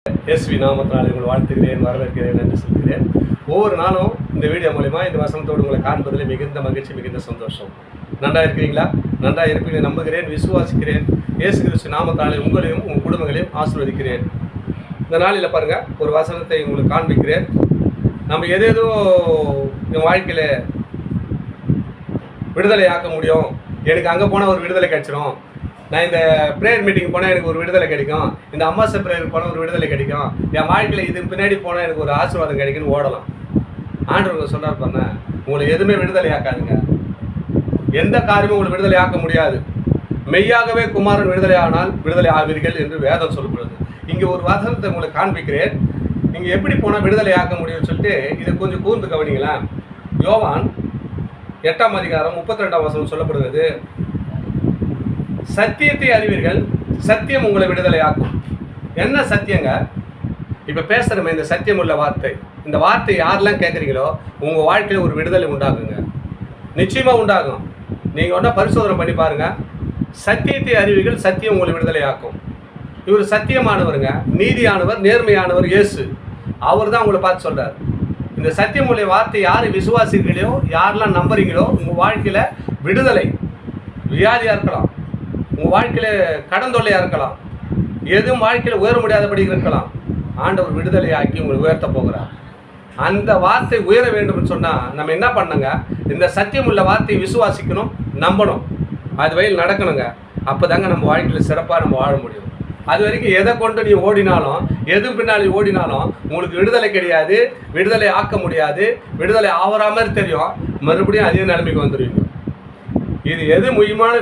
இயேசுவி நாமத்தினாலே உங்களை வாழ்த்துகிறேன், வரவேற்கிறேன் என்று சொல்கிறேன். ஒவ்வொரு நாளும் இந்த வீடியோ மூலிமா இந்த வசனத்தோடு உங்களை காண்பதில் மிகுந்த மகிழ்ச்சி, மிகுந்த சந்தோஷம். நன்றாக இருக்கிறீங்களா? நன்றாக இருப்பீங்க நம்புகிறேன், விசுவாசிக்கிறேன். இயேசு கிறிஸ்து நாமத்தினாலே உங்களையும் உங்கள் குடும்பங்களையும் ஆசீர்வதிக்கிறேன். இந்த நாளில் பாருங்கள், ஒரு வசனத்தை உங்களுக்கு காண்பிக்கிறேன். நம்ம எதேதோ என் வாழ்க்கையில் விடுதலை ஆக்க முடியும், எனக்கு அங்கே போனால் ஒரு விடுதலை கிடைச்சிடும், நான் இந்த ப்ரேயர் மீட்டிங் போனால் எனக்கு ஒரு விடுதலை கிடைக்கும், இந்த அம்மாசை ப்ரேயருக்கு போனால் ஒரு விடுதலை கிடைக்கும், என் வாழ்க்கையில் இது பின்னாடி போனால் எனக்கு ஒரு ஆசீர்வாதம் கிடைக்குன்னு ஓடலாம். ஆண்டவர் சொன்னார் பாருங்க, உங்களை எதுவுமே விடுதலை ஆக்காதுங்க. எந்த காரியமும் உங்களை விடுதலை ஆக்க முடியாது. மெய்யாகவே குமாரன் விடுதலை ஆனால் விடுதலை ஆவீர்கள் என்று வேதம் சொல்லப்படுது. இங்கே ஒரு வசனத்தை உங்களுக்கு காண்பிக்கிறேன். நீங்கள் எப்படி போனால் விடுதலை ஆக்க முடியும்னு சொல்லிட்டு இதை கொஞ்சம் கூர்ந்து கவனிங்களேன். யோவான் 8ஆம் அதிகாரம் 32ஆம் வசனம் சொல்லப்படுகிறது, சத்தியத்தை அறிவீர்கள், சத்தியம் உங்களை விடுதலை ஆக்கும். என்ன சத்தியங்க? இப்போ பேசுகிறோமே இந்த சத்தியம் உள்ள வார்த்தை, இந்த வார்த்தை யாரெல்லாம் கேட்குறீங்களோ உங்கள் வாழ்க்கையில் ஒரு விடுதலை உண்டாகுங்க, நிச்சயமாக உண்டாகும். நீங்கள் ஒன்றா பரிசோதனை பண்ணி பாருங்கள். சத்தியத்தை அறிவீர்கள், சத்தியம் உங்களை விடுதலை ஆக்கும். இவர் சத்தியமானவருங்க, நீதியானவர், நேர்மையானவர் இயேசு. அவர் தான் உங்களை பார்த்து சொல்கிறார். இந்த சத்தியமுடைய வார்த்தை யார் விசுவாசிகளோ, யாரெல்லாம் நம்புறீங்களோ உங்கள் வாழ்க்கையில் விடுதலை. வியாதியாக இருக்கலாம், உங்கள் வாழ்க்கையில் கடன் தொல்லையாக இருக்கலாம், எதுவும் வாழ்க்கையில் உயர முடியாதபடி இருக்கலாம். ஆண்டவர் விடுதலை ஆக்கி உங்களை உயர்த்த போகிறார். அந்த வார்த்தை உயர வேண்டும்னு சொன்னால் நம்ம என்ன பண்ணுங்க? இந்த சத்தியம் உள்ள வார்த்தையை விசுவாசிக்கணும், நம்பணும், அது வழியில் நடக்கணுங்க. அப்போ தாங்க நம்ம வாழ்க்கையில் சிறப்பாக நம்ம வாழ முடியும். அது வரைக்கும் எதை கொண்டு நீ ஓடினாலும், எது பின்னாடி ஓடினாலும் உங்களுக்கு விடுதலை கிடையாது, விடுதலை ஆக்க முடியாது, விடுதலை ஆகிற மாதிரி தெரியும், மறுபடியும் அதே நிலைமைக்கு வந்துடுவீங்க. இது எது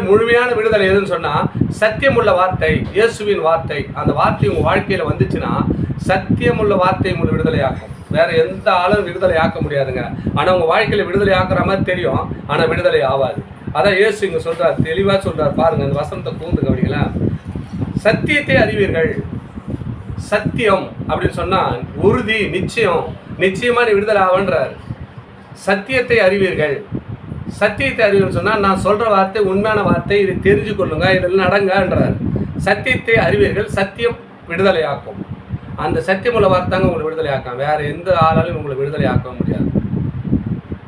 முழுமையான விடுதலை எதுன்னு சொன்னால் சத்தியமுள்ள வார்த்தை, இயேசுவின் வார்த்தை. அந்த வார்த்தை உங்கள் வாழ்க்கையில் வந்துச்சுன்னா சத்தியமுள்ள வார்த்தை உங்களை விடுதலை ஆக்கும். வேறு எந்த ஆளும் விடுதலை ஆக்க முடியாதுங்க. ஆனால் உங்கள் வாழ்க்கையில் விடுதலை ஆக்குற மாதிரி தெரியும், ஆனால் விடுதலை ஆகாது. அதான் இயேசு இங்கே சொல்கிறார், தெளிவாக சொல்கிறார் பாருங்கள். அந்த வசனத்தை கூர்ந்து கவனிங்களேன். சத்தியத்தை அறிவீர்கள், சத்தியம் அப்படின்னு சொன்னால் உறுதி, நிச்சயம், நிச்சயமாக நீ விடுதலை ஆவன்றார். சத்தியத்தை அறிவீர்கள், சத்தியத்தை அறிவுன்னு சொன்னால் நான் சொல்கிற வார்த்தை உண்மையான வார்த்தை, இதை தெரிஞ்சு கொள்ளுங்க, இதில் நடங்கன்றார். சத்தியத்தை அறிவீர்கள், சத்தியம் விடுதலை ஆக்கும். அந்த சத்தியமுள்ள வார்த்தைங்க உங்களை விடுதலை ஆக்கும். வேறு எந்த ஆளாலும் உங்களை விடுதலை ஆக்க முடியாது.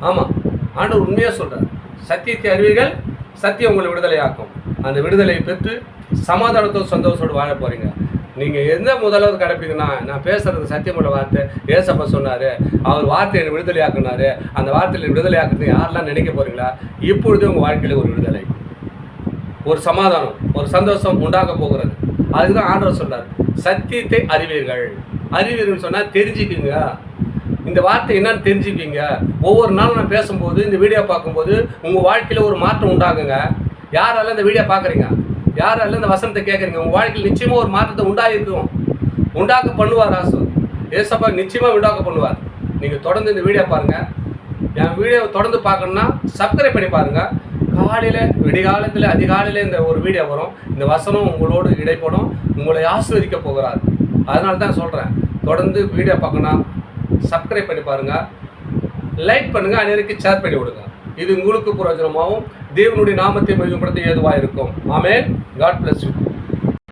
ஆமாம், ஆண்டவர் உண்மையாக சொல்கிறார். சத்தியத்தை அறிவீர்கள், சத்தியம் உங்களை விடுதலை ஆக்கும். அந்த விடுதலையை பெற்று சமாதானத்தோடு சந்தோஷத்தோடு வாழ போகிறீங்க. நீங்கள் எந்த முதலாவது கிடைப்பீங்கன்னா, நான் பேசுகிறது சத்தியமுள்ள வார்த்தை, ஏசப்பா சொன்னார், அவர் வார்த்தையை விடுதலை ஆக்குனார், அந்த வார்த்தையில் விடுதலை ஆக்குறது யாரெல்லாம் நினைக்க போகிறீங்களா? இப்பொழுது உங்கள் வாழ்க்கையில் ஒரு விடுதலை, ஒரு சமாதானம், ஒரு சந்தோஷம் உண்டாக போகிறது. அதுதான் ஆண்டவர் சொல்கிறார், சத்தியத்தை அறிவீர்கள். அறிவீர்கள்னு சொன்னால் தெரிஞ்சுக்கிங்க. இந்த வார்த்தை என்னன்னு தெரிஞ்சுக்கிங்க. ஒவ்வொரு நாளும் நான் பேசும்போது, இந்த வீடியோ பார்க்கும்போது உங்கள் வாழ்க்கையில் ஒரு மாற்றம் உண்டாகுங்க. யாரால இந்த வீடியோ பார்க்குறீங்க, யாரால இந்த வசனத்தை கேட்குறீங்க, உங்கள் வாழ்க்கையில் நிச்சயமாக ஒரு மாற்றத்தை உண்டாகிருக்கும். உண்டாக்க பண்ணுவார் ஏசப்பா, நிச்சயமாக உண்டாக்க பண்ணுவார். நீங்கள் தொடர்ந்து இந்த வீடியோ பாருங்கள். என் வீடியோவை தொடர்ந்து பார்க்கணுன்னா சப்ஸ்கிரைப் பண்ணி பாருங்கள். காலையில், விடிகாலத்தில், அதிகாலையில் இந்த ஒரு வீடியோ வரும். இந்த வசனம் உங்களோடு இடைப்படும், உங்களை ஆசீர்வதிக்க போகிறார். அதனால தான் சொல்கிறேன், தொடர்ந்து வீடியோ பார்க்கணும், சப்ஸ்கிரைப் பண்ணி பாருங்கள், லைக் பண்ணுங்கள், அனைவருக்கு ஷேர் பண்ணி விடுங்க. இது உங்களுக்கு பிரயோஜனமாகவும் தேவனுடைய நாமத்தை மகிமைப்படுத்த ஏதுவாக இருக்கும். ஆமென். God bless you.